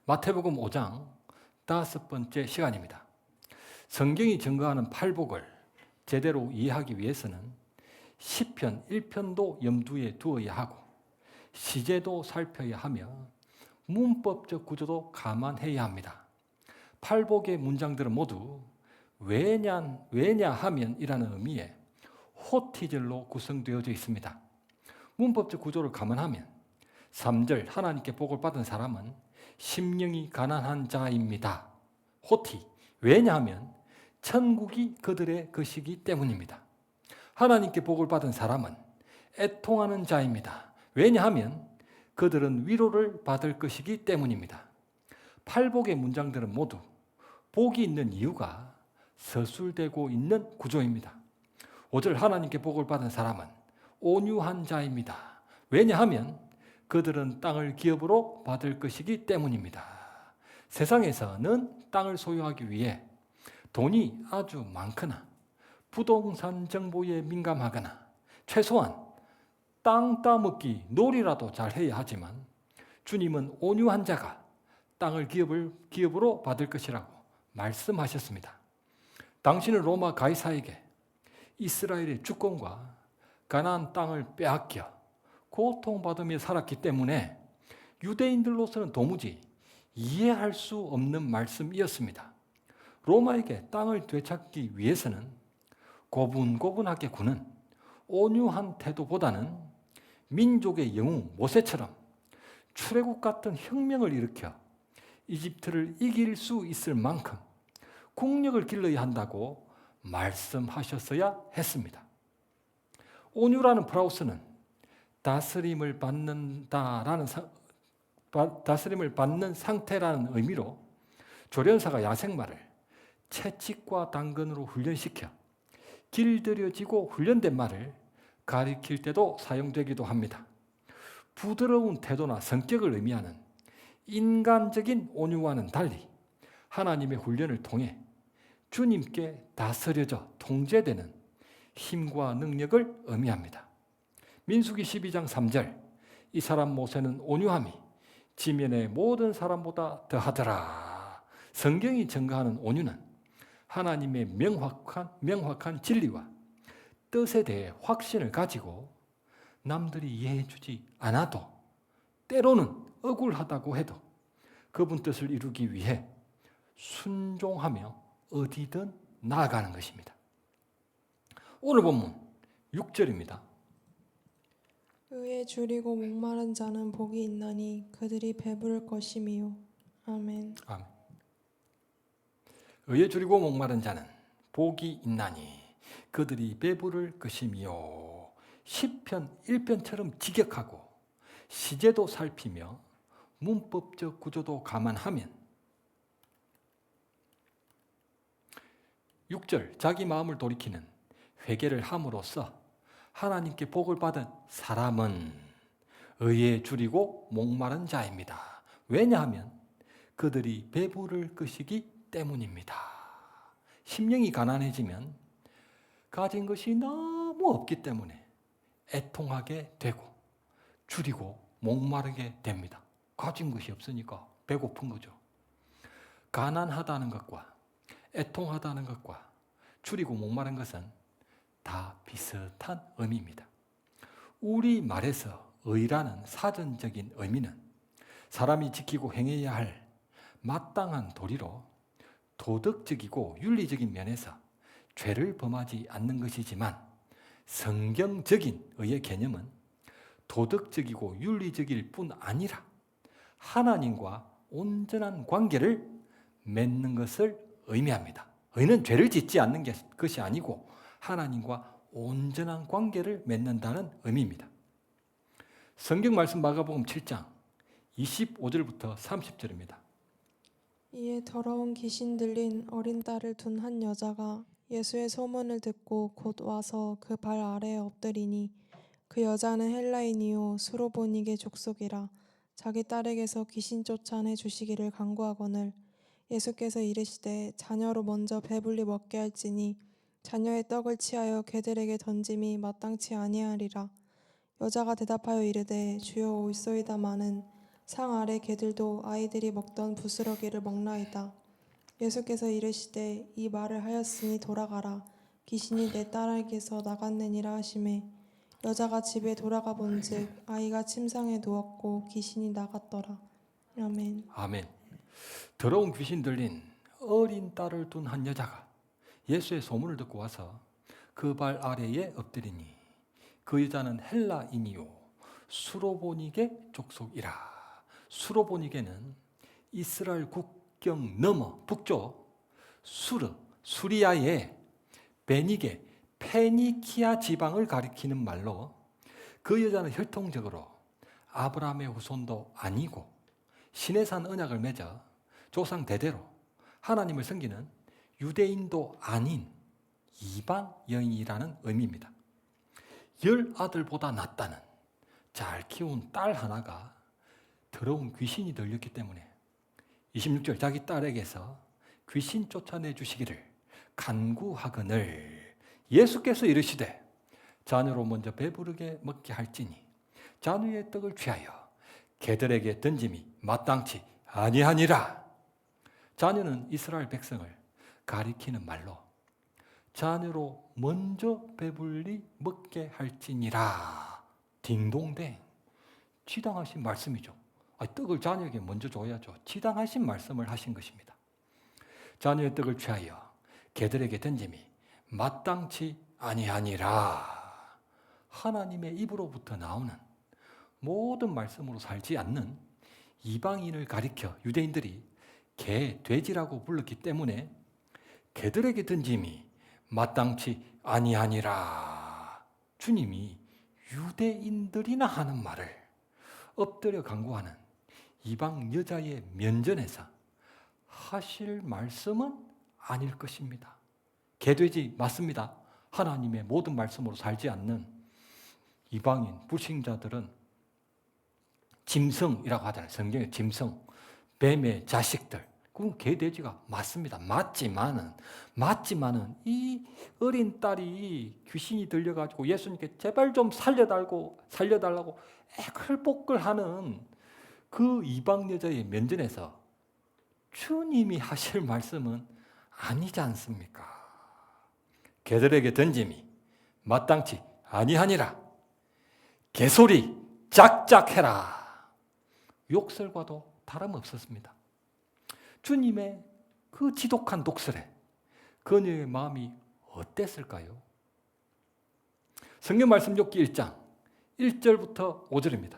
마태복음 5장 5번째 시간입니다. 성경이 증거하는 팔복을 제대로 이해하기 위해서는 시편 1편도 염두에 두어야 하고 시제도 살펴야 하며 문법적 구조도 감안해야 합니다. 팔복의 문장들은 모두 왜냐하면 이라는 의미의 호티절로 구성되어져 있습니다. 문법적 구조를 감안하면 3절 하나님께 복을 받은 사람은 심령이 가난한 자입니다. 호티, 왜냐하면 천국이 그들의 것이기 때문입니다. 하나님께 복을 받은 사람은 애통하는 자입니다. 왜냐하면 그들은 위로를 받을 것이기 때문입니다. 팔복의 문장들은 모두 복이 있는 이유가 서술되고 있는 구조입니다. 5절 하나님께 복을 받은 사람은 온유한 자입니다. 왜냐하면 그들은 땅을 기업으로 받을 것이기 때문입니다. 세상에서는 땅을 소유하기 위해 돈이 아주 많거나 부동산 정보에 민감하거나 최소한 땅 따먹기 놀이라도 잘 해야 하지만 주님은 온유한 자가 땅을 기업으로 받을 것이라고 말씀하셨습니다. 당신은 로마 가이사에게 이스라엘의 주권과 가나안 땅을 빼앗겨 고통받으며 살았기 때문에 유대인들로서는 도무지 이해할 수 없는 말씀이었습니다. 로마에게 땅을 되찾기 위해서는 고분고분하게 구는 온유한 태도보다는 민족의 영웅 모세처럼 출애굽 같은 혁명을 일으켜 이집트를 이길 수 있을 만큼 국력을 길러야 한다고 말씀하셨어야 했습니다. 온유라는 프라우스는 다스림을 받는 상태라는 의미로 조련사가 야생마를 채찍과 당근으로 훈련시켜 길들여지고 훈련된 말을 가리킬 때도 사용되기도 합니다. 부드러운 태도나 성격을 의미하는 인간적인 온유와는 달리 하나님의 훈련을 통해 주님께 다스려져 통제되는 힘과 능력을 의미합니다. 민수기 12장 3절 이 사람 모세는 온유함이 지면의 모든 사람보다 더하더라. 성경이 증거하는 온유는 하나님의 명확한 진리와 뜻에 대해 확신을 가지고 남들이 이해해 주지 않아도 때로는 억울하다고 해도 그분 뜻을 이루기 위해 순종하며 어디든 나아가는 것입니다. 오늘 본문 6절입니다. 의에 줄이고 목마른 자는 복이 있나니 그들이 배부를 것이미요. 아멘. 아멘. 의에 줄이고 목마른 자는 복이 있나니 그들이 배부를 것이미요. 시편 1편처럼 직역하고 시제도 살피며 문법적 구조도 감안하면 6절 자기 마음을 돌이키는 회개를 함으로써 하나님께 복을 받은 사람은 의에 줄이고 목마른 자입니다. 왜냐하면 그들이 배부를 것이기 때문입니다. 심령이 가난해지면 가진 것이 너무 없기 때문에 애통하게 되고 줄이고 목마르게 됩니다. 가진 것이 없으니까 배고픈 거죠. 가난하다는 것과 애통하다는 것과 줄이고 목마른 것은 다 비슷한 의미입니다. 우리말에서 의라는 사전적인 의미는 사람이 지키고 행해야 할 마땅한 도리로 도덕적이고 윤리적인 면에서 죄를 범하지 않는 것이지만 성경적인 의의 개념은 도덕적이고 윤리적일 뿐 아니라 하나님과 온전한 관계를 맺는 것을 의미합니다. 의는 죄를 짓지 않는 것이 아니고 하나님과 온전한 관계를 맺는다는 의미입니다. 성경 말씀 마가복음 7장 25절부터 30절입니다. 이에 더러운 귀신 들린 어린 딸을 둔 한 여자가 예수의 소문을 듣고 곧 와서 그 발 아래에 엎드리니 그 여자는 헬라인이요 수로보니게 족속이라. 자기 딸에게서 귀신 쫓아내 주시기를 간구하거늘 예수께서 이르시되 자녀로 먼저 배불리 먹게 할지니 자녀의 떡을 취하여 개들에게 던짐이 마땅치 아니하리라. 여자가 대답하여 이르되 주여 올소이다마는 상 아래 개들도 아이들이 먹던 부스러기를 먹나이다. 예수께서 이르시되 이 말을 하였으니 돌아가라. 귀신이 내 딸에게서 나갔느니라 하시매 여자가 집에 돌아가 본즉 아이가 침상에 누웠고 귀신이 나갔더라. 아멘. 아멘. 더러운 귀신 들린 어린 딸을 둔 한 여자가 예수의 소문을 듣고 와서 그 발 아래에 엎드리니 그 여자는 헬라인이요 수로보니게 족속이라. 수로보니게는 이스라엘 국경 넘어 북쪽 수리아의 베니게 페니키아 지방을 가리키는 말로 그 여자는 혈통적으로 아브라함의 후손도 아니고 시내산 언약을 맺어 조상 대대로 하나님을 섬기는 유대인도 아닌 이방 여인이라는 의미입니다. 10아들보다 낫다는 잘 키운 딸 하나가 더러운 귀신이 들렸기 때문에 26절 자기 딸에게서 귀신 쫓아내 주시기를 간구하거늘 예수께서 이르시되 자녀로 먼저 배부르게 먹게 할지니 자녀의 떡을 취하여 개들에게 던짐이 마땅치 아니하니라. 자녀는 이스라엘 백성을 가리키는 말로 자녀로 먼저 배불리 먹게 할지니라. 딩동댕 지당하신 말씀이죠. 떡을 자녀에게 먼저 줘야죠. 지당하신 말씀을 하신 것입니다. 자녀의 떡을 취하여 개들에게 던짐이 마땅치 아니하니라. 하나님의 입으로부터 나오는 모든 말씀으로 살지 않는 이방인을 가리켜 유대인들이 개, 돼지라고 불렀기 때문에 개들에게 던짐이 마땅치 아니하니라. 주님이 유대인들이나 하는 말을 엎드려 간구하는 이방 여자의 면전에서 하실 말씀은 아닐 것입니다. 개돼지 맞습니다. 하나님의 모든 말씀으로 살지 않는 이방인, 불신자들은 짐승이라고 하잖아요. 성경에 짐승, 뱀의 자식들. 그건 개돼지가 맞습니다. 맞지만은 이 어린 딸이 귀신이 들려가지고 예수님께 제발 좀 살려달라고 애걸복걸하는 그 이방 여자의 면전에서 주님이 하실 말씀은 아니지 않습니까? 개들에게 던짐이 마땅치 아니하니라. 개소리 짝짝해라. 욕설과도 다름없었습니다. 주님의 그 지독한 독설에 그녀의 마음이 어땠을까요? 성경 말씀 욥기 1장 1절부터 5절입니다.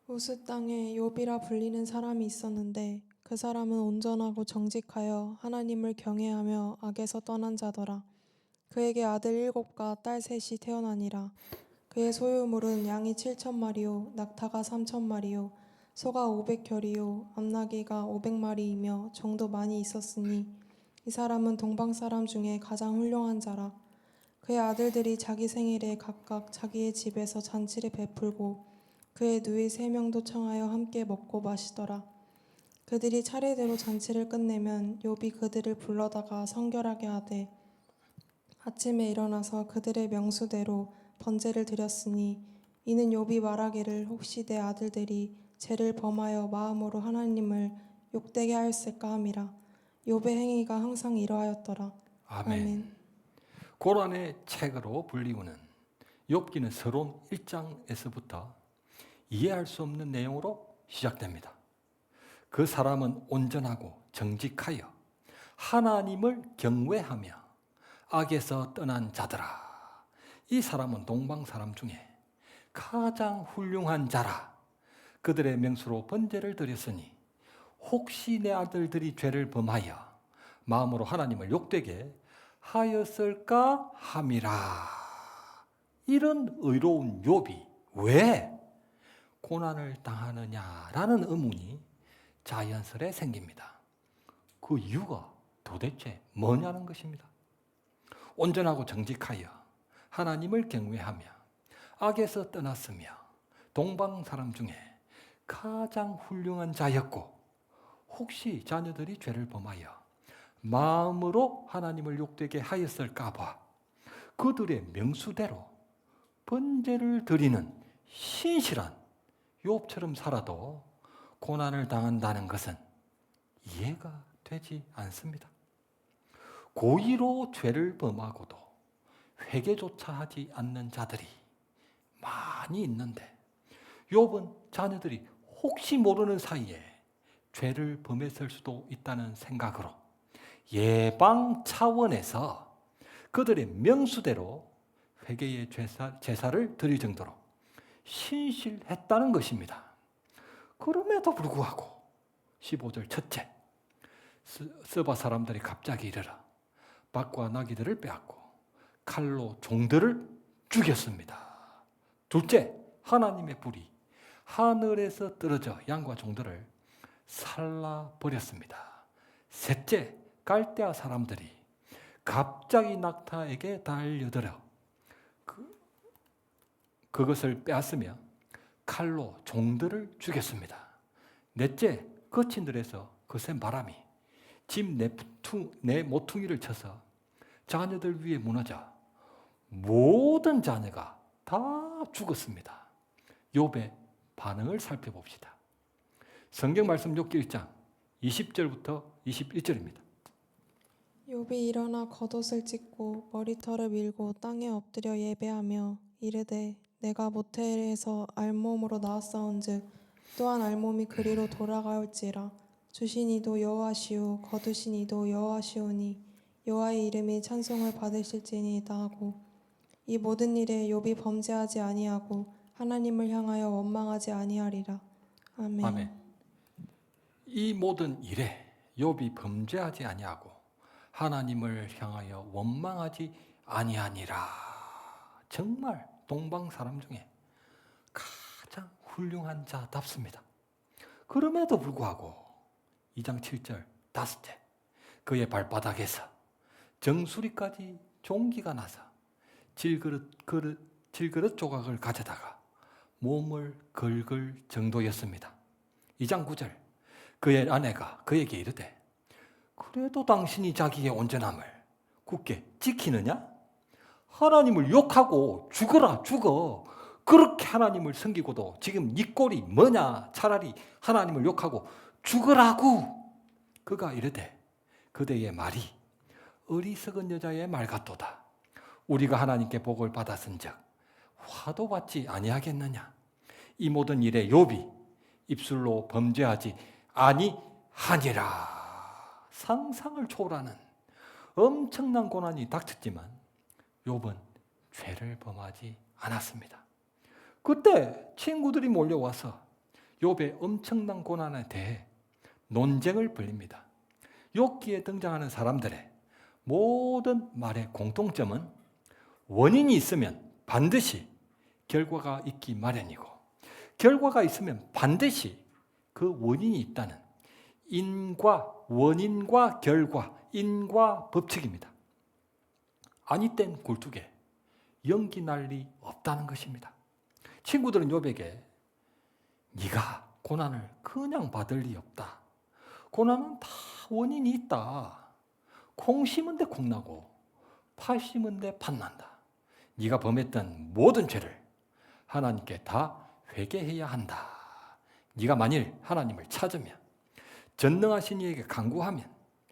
우스 땅에 욥이라 불리는 사람이 있었는데 그 사람은 온전하고 정직하여 하나님을 경외하며 악에서 떠난 자더라. 그에게 아들 7과 딸 3이 태어나니라. 그의 소유물은 양이 7,000마리요 낙타가 3,000마리요 소가 500결이요 암나귀가 500마리이며 정도 많이 있었으니 이 사람은 동방 사람 중에 가장 훌륭한 자라. 그의 아들들이 자기 생일에 각각 자기의 집에서 잔치를 베풀고 그의 누이 3명도 청하여 함께 먹고 마시더라. 그들이 차례대로 잔치를 끝내면 욥이 그들을 불러다가 성결하게 하되 아침에 일어나서 그들의 명수대로 번제를 드렸으니 이는 욥이 말하기를 혹시 내 아들들이 죄를 범하여 마음으로 하나님을 욕되게 하였을까 함이라. 욥의 행위가 항상 이러하였더라. 아멘. 고란의 책으로 불리우는 욥기는 서론 1장에서부터 이해할 수 없는 내용으로 시작됩니다. 그 사람은 온전하고 정직하여 하나님을 경외하며 악에서 떠난 자더라. 이 사람은 동방 사람 중에 가장 훌륭한 자라. 그들의 명수로 번제를 드렸으니 혹시 내 아들들이 죄를 범하여 마음으로 하나님을 욕되게 하였을까 함이라. 이런 의로운 욥이 왜 고난을 당하느냐라는 의문이 자연스레 생깁니다. 그 이유가 도대체 뭐냐는 것입니다. 온전하고 정직하여 하나님을 경외하며 악에서 떠났으며 동방 사람 중에 가장 훌륭한 자였고 혹시 자녀들이 죄를 범하여 마음으로 하나님을 욕되게 하였을까 봐 그들의 명수대로 번제를 드리는 신실한 욥처럼 살아도 고난을 당한다는 것은 이해가 되지 않습니다. 고의로 죄를 범하고도 회개조차 하지 않는 자들이 많이 있는데 욥은 자녀들이 혹시 모르는 사이에 죄를 범했을 수도 있다는 생각으로 예방 차원에서 그들의 명수대로 회개의 제사를 드릴 정도로 신실했다는 것입니다. 그럼에도 불구하고 15절 첫째, 스바 사람들이 갑자기 이르러 밭과 나귀들을 빼앗고 칼로 종들을 죽였습니다. 둘째, 하나님의 불이 하늘에서 떨어져 양과 종들을 살라버렸습니다. 셋째, 갈대아 사람들이 갑자기 낙타에게 달려들어 그것을 빼앗으며 칼로 종들을 죽였습니다. 넷째, 거친들에서 거센 바람이 집 내 모퉁이를 쳐서 자녀들 위에 무너져 모든 자녀가 다 죽었습니다. 욥의 반응을 살펴봅시다. 성경 말씀 욥기 1장 20절부터 21절입니다. 욥이 일어나 겉옷을 찢고 머리털을 밀고 땅에 엎드려 예배하며 이르되 내가 모텔에서 알몸으로 나왔사온즉 또한 알몸이 그리로 돌아가올지라. 주신 이도 여호와시오 거두신 이도 여호와시오니 여호와의 이름이 찬송을 받으실지니이다 하고 이 모든 일에 욥이 범죄하지 아니하고 하나님을 향하여 원망하지 아니하리라. 아멘. 아멘. 이 모든 일에 욥이 범죄하지 아니하고 하나님을 향하여 원망하지 아니하니라. 정말 동방 사람 중에 가장 훌륭한 자답습니다. 그럼에도 불구하고 2장 7절 다섯째, 그의 발바닥에서 정수리까지 종기가 나서 질그릇 조각을 가져다가 몸을 긁을 정도였습니다. 2장 9절, 그의 아내가 그에게 이르되 그래도 당신이 자기의 온전함을 굳게 지키느냐? 하나님을 욕하고 죽어라 죽어. 그렇게 하나님을 섬기고도 지금 네 꼴이 뭐냐? 차라리 하나님을 욕하고 죽으라고. 그가 이르되 그대의 말이 어리석은 여자의 말 같도다. 우리가 하나님께 복을 받았은즉 화도 받지 아니하겠느냐. 이 모든 일에 욥이 입술로 범죄하지 아니하니라. 상상을 초월하는 엄청난 고난이 닥쳤지만 욥은 죄를 범하지 않았습니다. 그때 친구들이 몰려와서 욥의 엄청난 고난에 대해 논쟁을 벌입니다. 욥기에 등장하는 사람들의 모든 말의 공통점은 원인이 있으면 반드시 결과가 있기 마련이고 결과가 있으면 반드시 그 원인이 있다는 원인과 결과, 인과 법칙입니다. 아니 땐 굴뚝에 연기 날 리 없다는 것입니다. 친구들은 욥에게 네가 고난을 그냥 받을 리 없다. 고난은 다 원인이 있다. 콩 심은 데 콩 나고 팥 심은 데 팥 난다. 네가 범했던 모든 죄를 하나님께 다 회개해야 한다. 네가 만일 하나님을 찾으면 전능하신 이에게 간구하면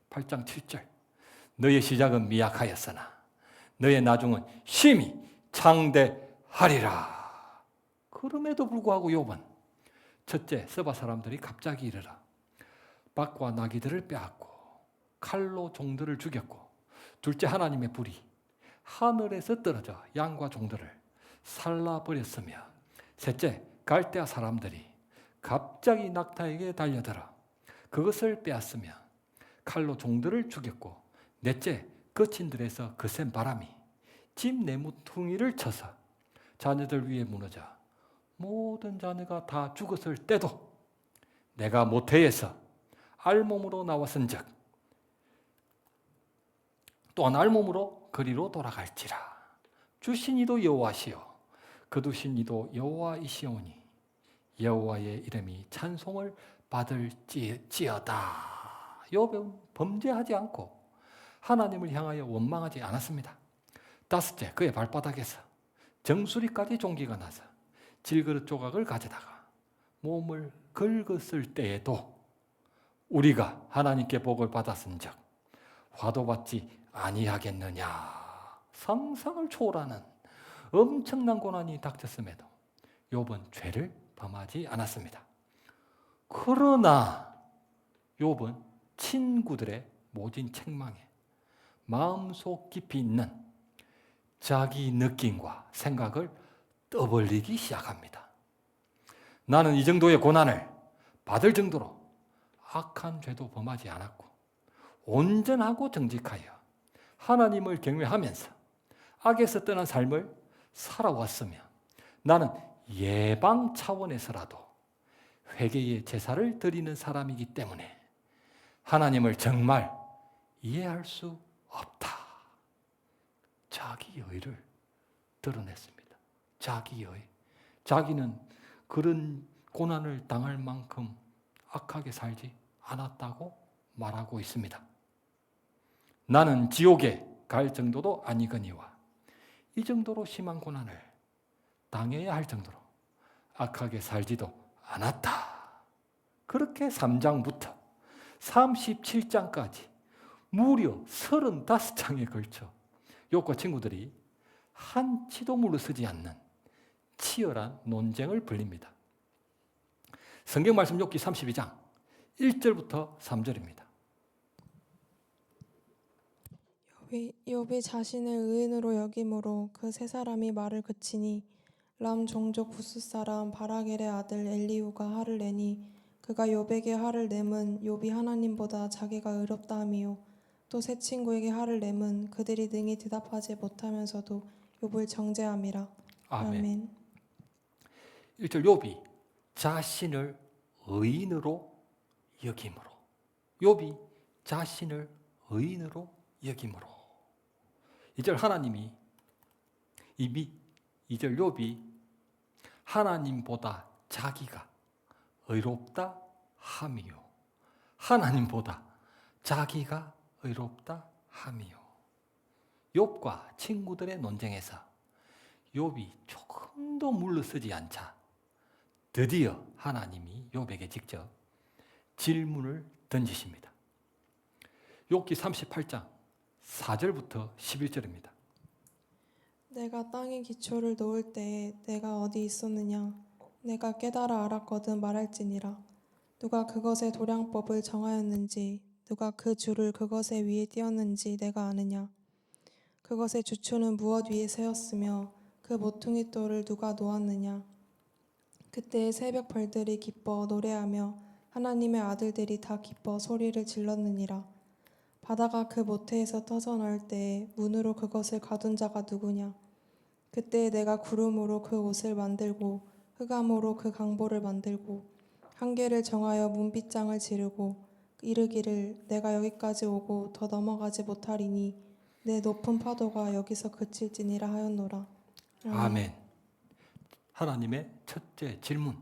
8장 7절 너의 시작은 미약하였으나 너의 나중은 심히 창대하리라. 그럼에도 불구하고 욥은 첫째, 스바 사람들이 갑자기 이르러 밭과 나귀들을 빼앗고 칼로 종들을 죽였고 둘째, 하나님의 불이 하늘에서 떨어져 양과 종들을 살라버렸으며 셋째, 갈대아 사람들이 갑자기 낙타에게 달려들어 그것을 빼앗으며 칼로 종들을 죽였고 넷째, 거친들에서 거센 바람이 집 내모퉁이를 쳐서 자녀들 위에 무너져 모든 자녀가 다 죽었을 때도 내가 모태에서 알몸으로 나왔은즉 또한 알몸으로 그리로 돌아갈지라. 주신 이도 여호와시요 거두신 이도 여호와이시오니 여호와의 이름이 찬송을 받을지어다. 욥은 범죄하지 않고 하나님을 향하여 원망하지 않았습니다. 다섯째, 그의 발바닥에서 정수리까지 종기가 나서 질그릇 조각을 가져다가 몸을 긁었을 때에도 우리가 하나님께 복을 받았은즉 화도 받지 아니하겠느냐. 상상을 초월하는 엄청난 고난이 닥쳤음에도 욥은 죄를 범하지 않았습니다. 그러나 욥은 친구들의 모진 책망에 마음속 깊이 있는 자기 느낌과 생각을 떠벌리기 시작합니다. 나는 이 정도의 고난을 받을 정도로 악한 죄도 범하지 않았고 온전하고 정직하여 하나님을 경외하면서 악에서 떠난 삶을 살아왔으며 나는 예방 차원에서라도 회개의 제사를 드리는 사람이기 때문에 하나님을 정말 이해할 수 없다. 자기 의를 드러냈습니다. 자기 의. 자기는 그런 고난을 당할 만큼 악하게 살지 않았다고 말하고 있습니다. 나는 지옥에 갈 정도도 아니거니와 이 정도로 심한 고난을 당해야 할 정도로 악하게 살지도 않았다. 그렇게 3장부터 37장까지 무려 35장에 걸쳐 욥과 친구들이 한치도 물러서지 않는 치열한 논쟁을 벌입니다. 성경 말씀 욥기 32장 1절부터 3절입니다. 욥이 자신을 의인으로 여김으로 그 세 사람이 말을 그치니 람 종족 부스 사람 바라겔의 아들 엘리후가 화를 내니 그가 욥에게 화를 내면 욥이 하나님보다 자기가 의롭다 함이요 또 세 친구에게 화를 내면 그들이 능히 대답하지 못하면서도 욥을 정죄함이라. 아멘. 1절 욥이 자신을 의인으로 여김으로 욥이 자신을 의인으로 여김으로 2절 하나님이 이미 2절 욥이 하나님보다 자기가 의롭다 함이요 하나님보다 자기가 의롭다 함이요. 욥과 친구들의 논쟁에서 욥이 조금도 물러서지 않자 드디어 하나님이 욥에게 직접 질문을 던지십니다. 욥기 38장 4절부터 11절입니다. 내가 땅에 기초를 놓을 때에 내가 어디 있었느냐 내가 깨달아 알았거든 말할지니라. 누가 그것의 도량법을 정하였는지 누가 그 줄을 그것의 위에 띄었는지 내가 아느냐. 그것의 주초는 무엇 위에 세웠으며 그 모퉁이 돌을 누가 놓았느냐. 그때의 새벽 벌들이 기뻐 노래하며 하나님의 아들들이 다 기뻐 소리를 질렀느니라. 바다가 그 모태에서 터져 나올 때에 문으로 그것을 가둔 자가 누구냐. 그때에 내가 구름으로 그 옷을 만들고 흑암으로 그 강보를 만들고 한계를 정하여 문빗장을 지르고 이르기를 내가 여기까지 오고 더 넘어가지 못하리니 내 높은 파도가 여기서 그칠지니라 하였노라. 아멘. 하나님의 첫째 질문.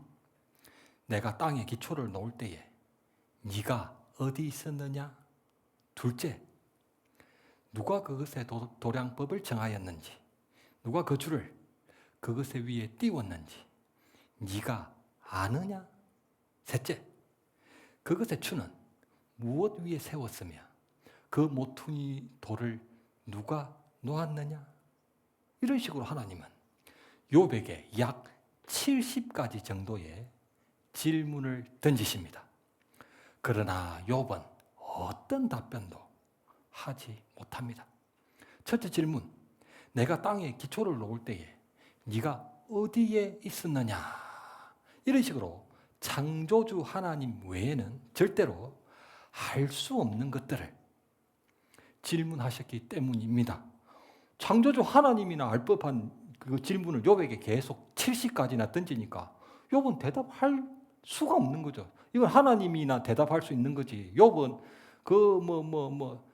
내가 땅에 기초를 놓을 때에 네가 어디 있었느냐? 둘째, 누가 그것의 도량법을 정하였는지 누가 그 줄을 그것의 위에 띄웠는지 네가 아느냐? 셋째, 그것의 추는 무엇 위에 세웠으며 그 모퉁이 돌을 누가 놓았느냐? 이런 식으로 하나님은 욥에게 약 70가지 정도의 질문을 던지십니다. 그러나 욥은 어떤 답변도 하지 못합니다. 첫째 질문, 내가 땅에 기초를 놓을 때에 네가 어디에 있었느냐? 이런 식으로 창조주 하나님 외에는 절대로 할 수 없는 것들을 질문하셨기 때문입니다. 창조주 하나님이나 알 법한 그 질문을 욥에게 계속 70가지나 던지니까 욥은 대답할 수가 없는 거죠. 이건 하나님이나 대답할 수 있는 거지. 욥은 그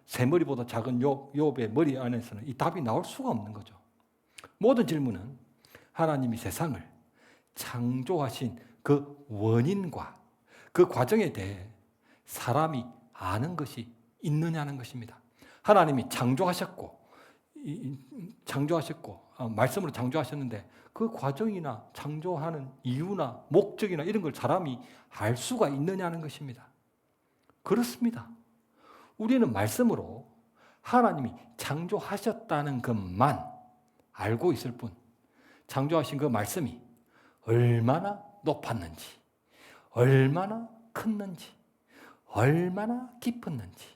새머리보다 작은 욥의 머리 안에서는 이 답이 나올 수가 없는 거죠. 모든 질문은 하나님이 세상을 창조하신 그 원인과 그 과정에 대해 사람이 아는 것이 있느냐는 것입니다. 하나님이 창조하셨고 창조하셨고 말씀으로 창조하셨는데 그 과정이나 창조하는 이유나 목적이나 이런 걸 사람이 알 수가 있느냐는 것입니다. 그렇습니다. 우리는 말씀으로 하나님이 창조하셨다는 것만 알고 있을 뿐, 창조하신 그 말씀이 얼마나 높았는지, 얼마나 컸는지, 얼마나 깊었는지,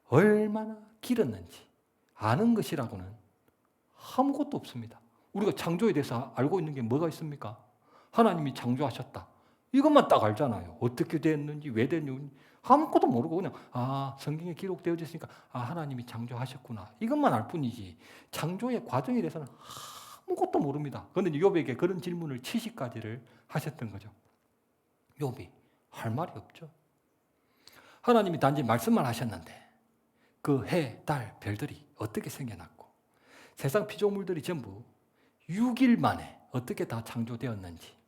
얼마나 길었는지 아는 것이라고는 아무것도 없습니다. 우리가 창조에 대해서 알고 있는 게 뭐가 있습니까? 하나님이 창조하셨다. 이것만 딱 알잖아요. 어떻게 됐는지, 왜 됐는지 아무것도 모르고 그냥 성경에 기록되어져 있으니까 하나님이 창조하셨구나. 이것만 알 뿐이지 창조의 과정에 대해서는 아무것도 모릅니다. 그런데 욥에게 그런 질문을 70가지를 하셨던 거죠. 욥이 할 말이 없죠. 하나님이 단지 말씀만 하셨는데 그 해, 달, 별들이 어떻게 생겨났고 세상 피조물들이 전부 6일 만에 어떻게 다 창조되었는지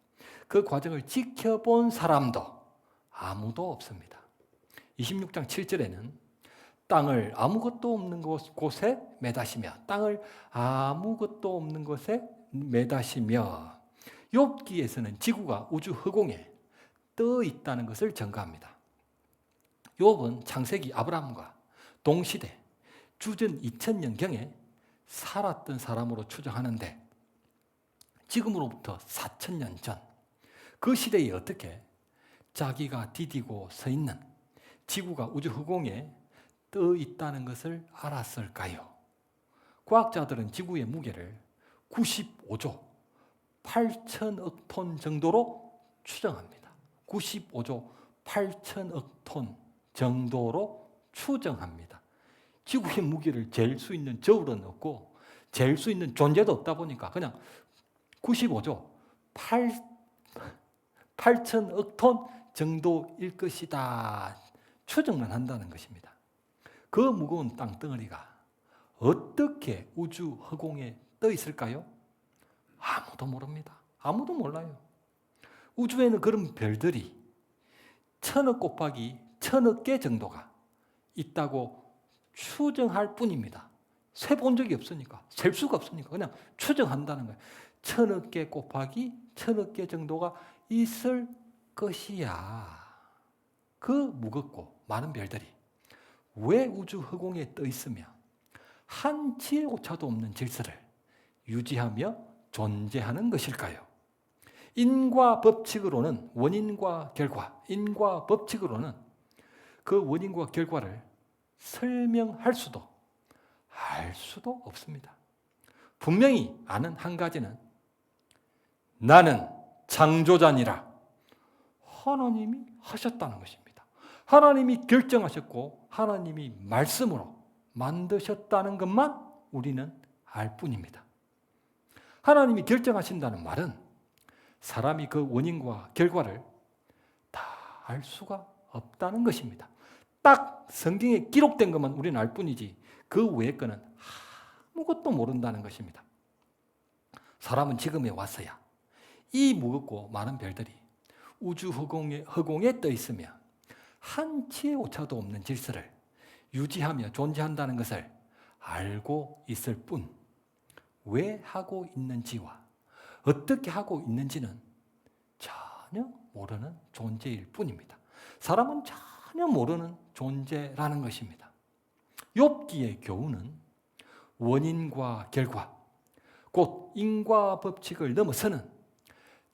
그 과정을 지켜본 사람도 아무도 없습니다. 26장 7절에는 땅을 아무것도 없는 곳에 매다시며 땅을 아무것도 없는 곳에 매다시며 욥기에서는 지구가 우주 허공에 떠 있다는 것을 전가합니다. 욥은 창세기 아브라함과 동시대 주전 2000년경에 살았던 사람으로 추정하는데 지금으로부터 4000년 전 그 시대에 어떻게 자기가 디디고 서 있는 지구가 우주 허공에 떠 있다는 것을 알았을까요? 과학자들은 지구의 무게를 95조 8천억 톤 정도로 추정합니다. 95조 8천억 톤 정도로 추정합니다. 지구의 무게를 잴 수 있는 저울은 없고 잴 수 있는 존재도 없다 보니까 그냥 95조 8천억 톤 정도일 것이다 추정만 한다는 것입니다. 그 무거운 땅덩어리가 어떻게 우주 허공에 떠 있을까요? 아무도 모릅니다. 아무도 몰라요. 우주에는 그런 별들이 1000억 곱하기 1000억 개 정도가 있다고 추정할 뿐입니다. 세본 적이 없으니까, 셀 수가 없으니까 그냥 추정한다는 거예요. 1000억 개 곱하기 1000억 개 정도가 있을 것이야. 그 무겁고 많은 별들이 왜 우주 허공에 떠 있으며 한치의 오차도 없는 질서를 유지하며 존재하는 것일까요? 인과 법칙으로는 원인과 결과, 인과 법칙으로는 그 원인과 결과를 설명할 수도 알 수도 없습니다. 분명히 아는 한 가지는 나는 창조자니라. 하나님이 하셨다는 것입니다. 하나님이 결정하셨고 하나님이 말씀으로 만드셨다는 것만 우리는 알 뿐입니다. 하나님이 결정하신다는 말은 사람이 그 원인과 결과를 다 알 수가 없다는 것입니다. 딱 성경에 기록된 것만 우리는 알 뿐이지 그 외의 거는 아무것도 모른다는 것입니다. 사람은 지금에 와서야 이 무겁고 많은 별들이 우주 허공에 떠 있으며 한치의 오차도 없는 질서를 유지하며 존재한다는 것을 알고 있을 뿐, 왜 하고 있는지와 어떻게 하고 있는지는 전혀 모르는 존재일 뿐입니다. 사람은 전혀 모르는 존재라는 것입니다. 욥기의 교훈은 원인과 결과, 곧 인과 법칙을 넘어서는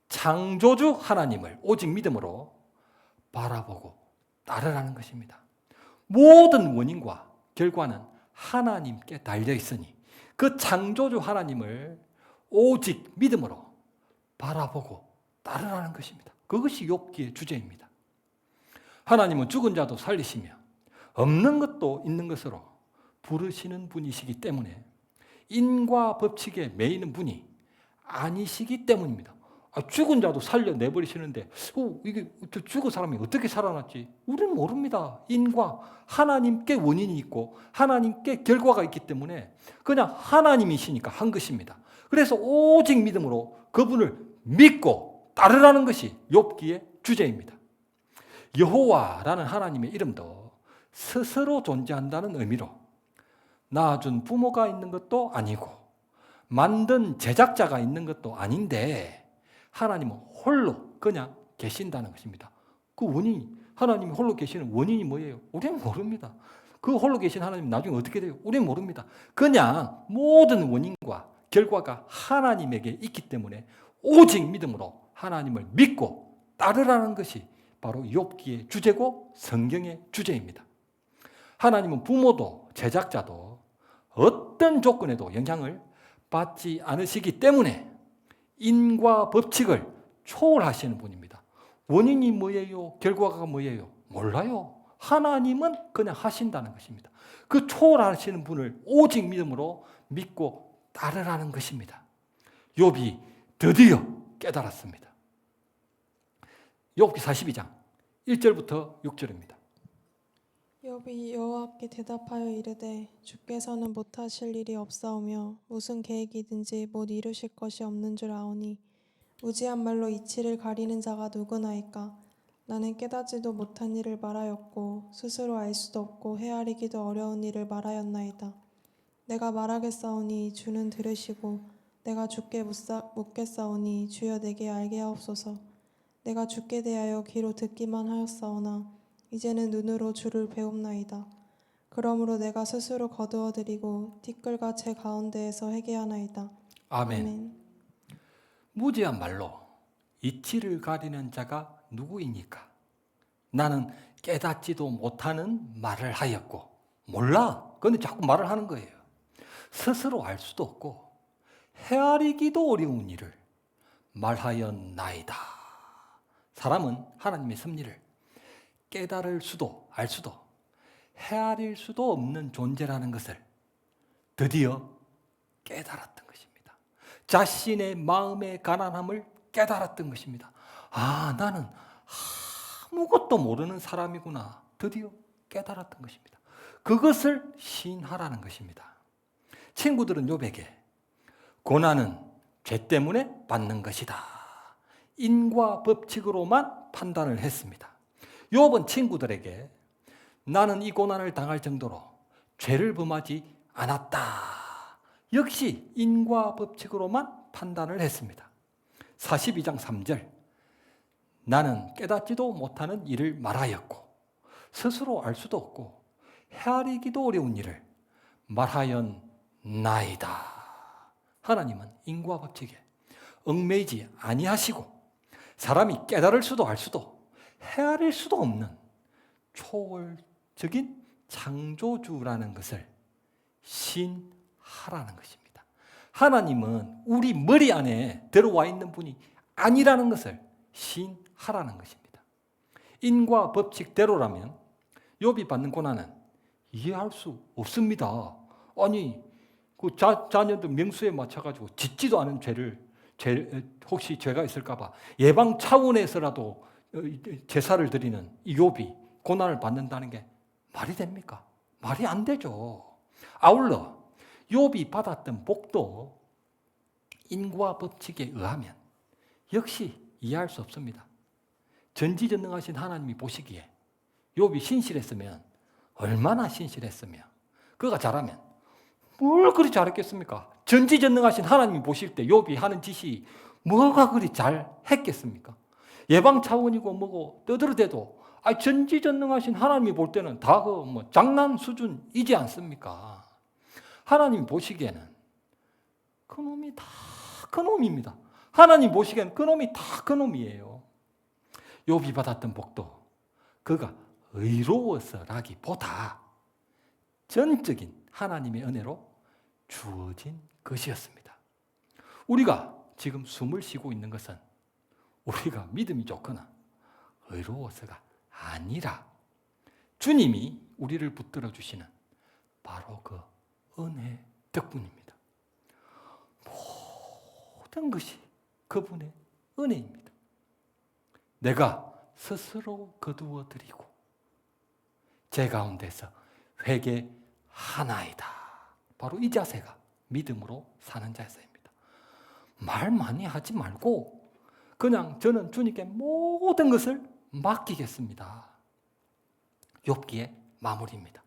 창조주 하나님을 오직 믿음으로 바라보고 따르라는 것입니다. 모든 원인과 결과는 하나님께 달려 있으니 그 창조주 하나님을 오직 믿음으로 바라보고 따르라는 것입니다. 그것이 욥기의 주제입니다. 하나님은 죽은 자도 살리시며 없는 것도 있는 것으로 부르시는 분이시기 때문에 인과 법칙에 매이는 분이 아니시기 때문입니다. 죽은 자도 살려내버리시는데 이게 죽은 사람이 어떻게 살아났지? 우리는 모릅니다. 인과 하나님께 원인이 있고 하나님께 결과가 있기 때문에 그냥 하나님이시니까 한 것입니다. 그래서 오직 믿음으로 그분을 믿고 따르라는 것이 욥기의 주제입니다. 여호와라는 하나님의 이름도 스스로 존재한다는 의미로 낳아준 부모가 있는 것도 아니고 만든 제작자가 있는 것도 아닌데 하나님은 홀로 그냥 계신다는 것입니다. 그 원인이, 하나님이 홀로 계시는 원인이 뭐예요? 우리는 모릅니다. 그 홀로 계신 하나님 나중에 어떻게 돼요? 우리는 모릅니다. 그냥 모든 원인과 결과가 하나님에게 있기 때문에 오직 믿음으로 하나님을 믿고 따르라는 것이 바로 욥기의 주제고 성경의 주제입니다. 하나님은 부모도 제작자도 어떤 조건에도 영향을 받지 않으시기 때문에 인과 법칙을 초월하시는 분입니다. 원인이 뭐예요? 결과가 뭐예요? 몰라요. 하나님은 그냥 하신다는 것입니다. 그 초월하시는 분을 오직 믿음으로 믿고 따르라는 것입니다. 욥이 드디어 깨달았습니다. 욥기 42장 1절부터 6절입니다. 욥이 여호와께 대답하여 이르되 주께서는 못하실 일이 없사오며 무슨 계획이든지 못 이루실 것이 없는 줄 아오니 무지한 말로 이치를 가리는 자가 누구나이까. 나는 깨닫지도 못한 일을 말하였고 스스로 알 수도 없고 헤아리기도 어려운 일을 말하였나이다. 내가 말하겠사오니 주는 들으시고 내가 주께 묻겠사오니 주여 내게 알게 하옵소서. 내가 주께 대하여 귀로 듣기만 하였사오나 이제는 눈으로 주를 배웁나이다. 그러므로 내가 스스로 거두어드리고 티끌과 제 가운데에서 회개하나이다. 아멘. 무지한 말로 이치를 가리는 자가 누구이니까? 나는 깨닫지도 못하는 말을 하였고, 몰라. 근데 자꾸 말을 하는 거예요. 스스로 알 수도 없고 헤아리기도 어려운 일을 말하였나이다. 사람은 하나님의 섭리를 깨달을 수도 알 수도 헤아릴 수도 없는 존재라는 것을 드디어 깨달았던 것입니다. 자신의 마음의 가난함을 깨달았던 것입니다. 아, 나는 아무것도 모르는 사람이구나. 드디어 깨달았던 것입니다. 그것을 시인하라는 것입니다. 친구들은 욥에게 고난은 죄 때문에 받는 것이다. 인과 법칙으로만 판단을 했습니다. 욥은 친구들에게 나는 이 고난을 당할 정도로 죄를 범하지 않았다. 역시 인과 법칙으로만 판단을 했습니다. 42장 3절 나는 깨닫지도 못하는 일을 말하였고 스스로 알 수도 없고 헤아리기도 어려운 일을 말하였나이다. 하나님은 인과 법칙에 얽매이지 아니하시고 사람이 깨달을 수도 알 수도 헤아릴 수도 없는 초월적인 창조주라는 것을 신하라는 것입니다. 하나님은 우리 머리 안에 들어와 있는 분이 아니라는 것을 신하라는 것입니다. 인과 법칙대로라면 욥이 받는 고난은 이해할 수 없습니다. 아니 그 자녀들 명수에 맞춰가지고 짓지도 않은 혹시 죄가 있을까봐 예방 차원에서라도 제사를 드리는 이 욥이 고난을 받는다는 게 말이 됩니까? 말이 안 되죠. 아울러 욥이 받았던 복도 인과 법칙에 의하면 역시 이해할 수 없습니다. 전지전능하신 하나님이 보시기에 욥이 신실했으면 얼마나 신실했으며 그가 잘하면 뭘 그리 잘했겠습니까? 전지전능하신 하나님이 보실 때 욥이 하는 짓이 뭐가 그리 잘했겠습니까? 예방 차원이고 뭐고 떠들어대도 전지전능하신 하나님이 볼 때는 다 장난 수준이지 않습니까? 하나님이 보시기에는 그놈이 다 그놈입니다. 하나님 보시기에는 그놈이 다 그놈이에요. 욥이 받았던 복도 그가 의로워서라기보다 전적인 하나님의 은혜로 주어진 것이었습니다. 우리가 지금 숨을 쉬고 있는 것은 우리가 믿음이 좋거나 의로워서가 아니라 주님이 우리를 붙들어 주시는 바로 그 은혜 덕분입니다. 모든 것이 그분의 은혜입니다. 내가 스스로 거두어 드리고 제 가운데서 회개하나이다. 바로 이 자세가 믿음으로 사는 자세입니다. 말 많이 하지 말고 그냥 저는 주님께 모든 것을 맡기겠습니다. 욥기의 마무리입니다.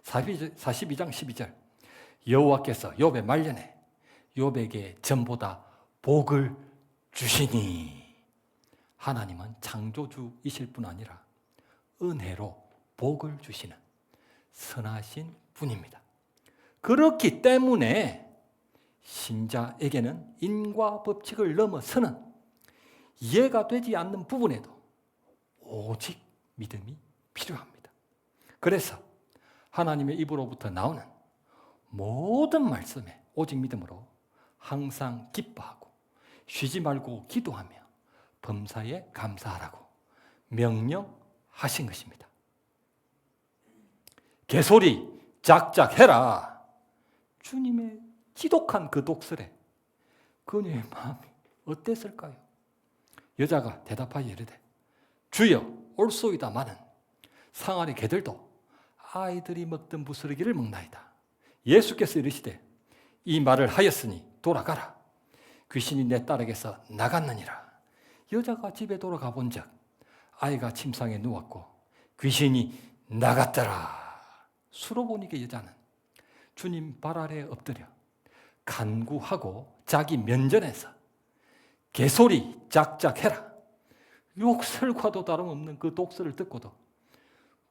42장 12절 여호와께서 욥의 말년에 욥에게 전보다 복을 주시니 하나님은 창조주이실 뿐 아니라 은혜로 복을 주시는 선하신 분입니다. 그렇기 때문에 신자에게는 인과 법칙을 넘어서는 이해가 되지 않는 부분에도 오직 믿음이 필요합니다. 그래서 하나님의 입으로부터 나오는 모든 말씀에 오직 믿음으로 항상 기뻐하고 쉬지 말고 기도하며 범사에 감사하라고 명령하신 것입니다. 개소리 짝짝해라. 주님의 지독한 그 독설에 그녀의 마음이 어땠을까요? 여자가 대답하여 이르되 주여 옳소이다마는 상아리 개들도 아이들이 먹던 부스러기를 먹나이다. 예수께서 이르시되 이 말을 하였으니 돌아가라. 귀신이 내 딸에게서 나갔느니라. 여자가 집에 돌아가 본즉 아이가 침상에 누웠고 귀신이 나갔더라. 수로 보니까 여자는 주님 발 아래에 엎드려 간구하고 자기 면전에서 개소리 짝짝해라. 욕설과도 다름없는 그 독설을 듣고도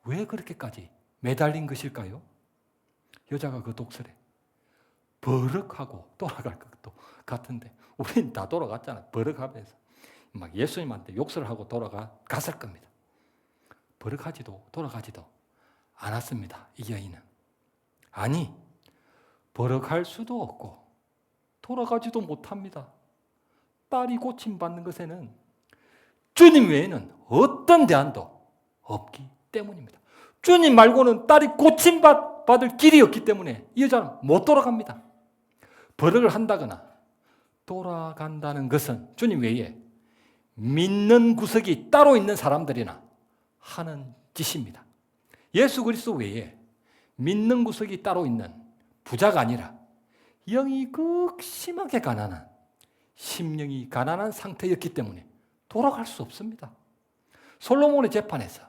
왜 그렇게까지 매달린 것일까요? 여자가 그 독설에 버럭하고 돌아갈 것도 같은데 우린 다 돌아갔잖아. 버럭하면서 막 예수님한테 욕설을 하고 돌아갔을 겁니다. 버럭하지도 돌아가지도 않았습니다. 이 여인은. 아니, 버럭할 수도 없고 돌아가지도 못합니다. 딸이 고침받는 것에는 주님 외에는 어떤 대안도 없기 때문입니다. 주님 말고는 딸이 고침받을 길이 없기 때문에 이 여자는 못 돌아갑니다. 버럭을 한다거나 돌아간다는 것은 주님 외에 믿는 구석이 따로 있는 사람들이나 하는 짓입니다. 예수 그리스도 외에 믿는 구석이 따로 있는 부자가 아니라 영이 극심하게 가난한, 심령이 가난한 상태였기 때문에 돌아갈 수 없습니다. 솔로몬의 재판에서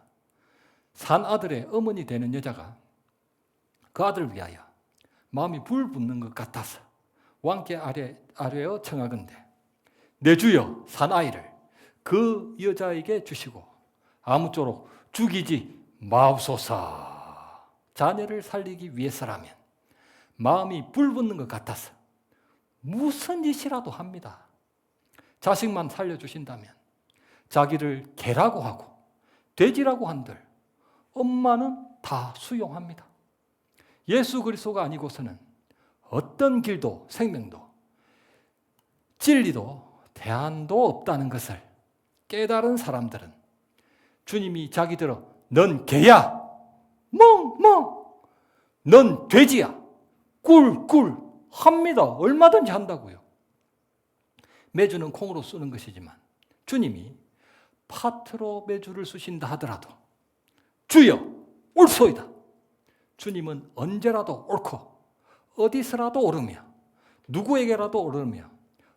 산 아들의 어머니 되는 여자가 그 아들을 위하여 마음이 불붙는 것 같아서 왕께 아뢰어 청하건대 내 주여 산 아이를 그 여자에게 주시고 아무쪼록 죽이지 마옵소서. 자녀를 살리기 위해서라면 마음이 불붙는 것 같아서 무슨 짓이라도 합니다. 자식만 살려주신다면 자기를 개라고 하고 돼지라고 한들 엄마는 다 수용합니다. 예수 그리스도가 아니고서는 어떤 길도 생명도 진리도 대안도 없다는 것을 깨달은 사람들은 주님이 자기들어 넌 개야, 멍멍, 넌 돼지야, 꿀꿀 합니다. 얼마든지 한다고요. 매주는 콩으로 쓰는 것이지만 주님이 파트로 매주를 쓰신다 하더라도 주여 옳소이다. 주님은 언제라도 옳고 어디서라도 옳으며 누구에게라도 옳으며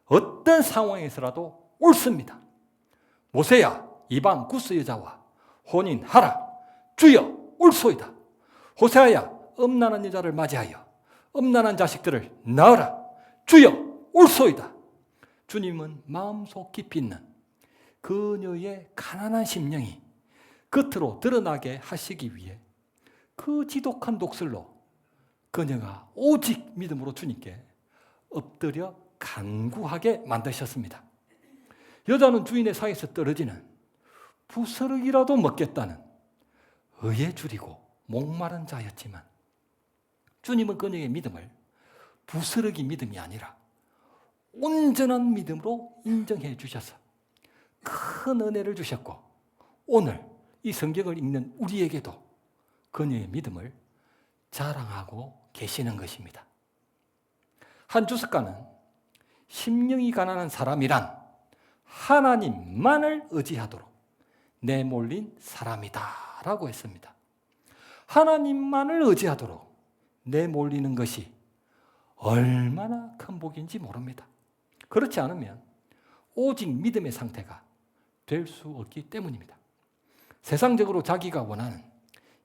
어떤 상황에서라도 옳습니다. 모세야 이방 구스 여자와 혼인하라. 주여 옳소이다. 호세아야 음란한 여자를 맞이하여 음란한 자식들을 낳으라. 주여 옳소이다. 주님은 마음속 깊이 있는 그녀의 가난한 심령이 겉으로 드러나게 하시기 위해 그 지독한 독설로 그녀가 오직 믿음으로 주님께 엎드려 간구하게 만드셨습니다. 여자는 주인의 사이에서 떨어지는 부스러기라도 먹겠다는 의에 줄이고 목마른 자였지만 주님은 그녀의 믿음을 부스러기 믿음이 아니라 온전한 믿음으로 인정해 주셔서 큰 은혜를 주셨고 오늘 이 성경을 읽는 우리에게도 그녀의 믿음을 자랑하고 계시는 것입니다. 한 주석가는 심령이 가난한 사람이란 하나님만을 의지하도록 내몰린 사람이다 라고 했습니다. 하나님만을 의지하도록 내몰리는 것이 얼마나 큰 복인지 모릅니다. 그렇지 않으면 오직 믿음의 상태가 될 수 없기 때문입니다. 세상적으로 자기가 원하는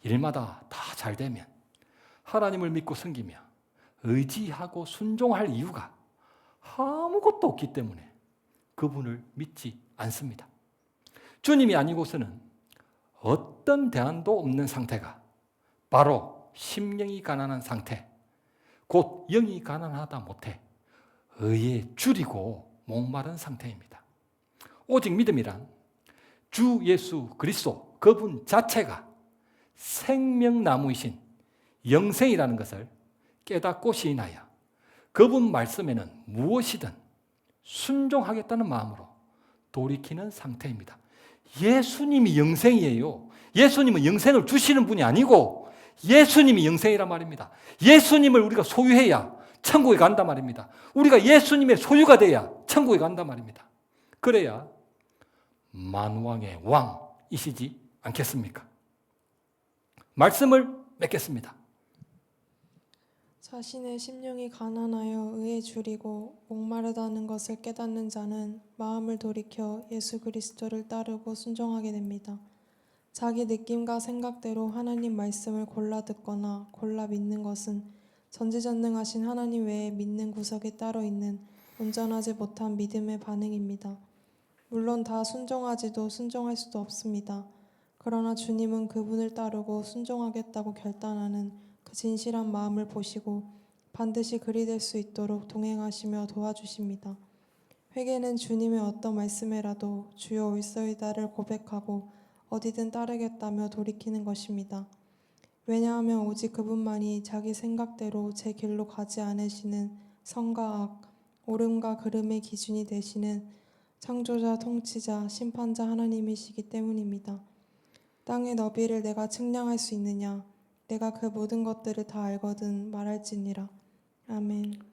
일마다 다 잘 되면 하나님을 믿고 섬기며 의지하고 순종할 이유가 아무것도 없기 때문에 그분을 믿지 않습니다. 주님이 아니고서는 어떤 대안도 없는 상태가 바로 심령이 가난한 상태, 곧 영이 가난하다 못해 의에 줄이고 목마른 상태입니다. 오직 믿음이란 주 예수 그리스도 그분 자체가 생명나무이신 영생이라는 것을 깨닫고 시인하여 그분 말씀에는 무엇이든 순종하겠다는 마음으로 돌이키는 상태입니다. 예수님이 영생이에요. 예수님은 영생을 주시는 분이 아니고 예수님이 영생이란 말입니다. 예수님을 우리가 소유해야 천국에 간단 말입니다. 우리가 예수님의 소유가 돼야 천국에 간단 말입니다. 그래야 만왕의 왕이시지 않겠습니까? 말씀을 맺겠습니다. 자신의 심령이 가난하여 의에 줄이고 목마르다는 것을 깨닫는 자는 마음을 돌이켜 예수 그리스도를 따르고 순종하게 됩니다. 자기 느낌과 생각대로 하나님 말씀을 골라 듣거나 골라 믿는 것은 전지전능하신 하나님 외에 믿는 구석이 따로 있는 온전하지 못한 믿음의 반응입니다. 물론 다 순종하지도 순종할 수도 없습니다. 그러나 주님은 그분을 따르고 순종하겠다고 결단하는 그 진실한 마음을 보시고 반드시 그리 될 수 있도록 동행하시며 도와주십니다. 회개는 주님의 어떤 말씀에라도 주여 올소이다를 고백하고 어디든 따르겠다며 돌이키는 것입니다. 왜냐하면 오직 그분만이 자기 생각대로 제 길로 가지 않으시는 선과 악, 옳음과 그름의 기준이 되시는 창조자, 통치자, 심판자 하나님이시기 때문입니다. 땅의 너비를 내가 측량할 수 있느냐? 내가 그 모든 것들을 다 알거든 말할지니라. 아멘.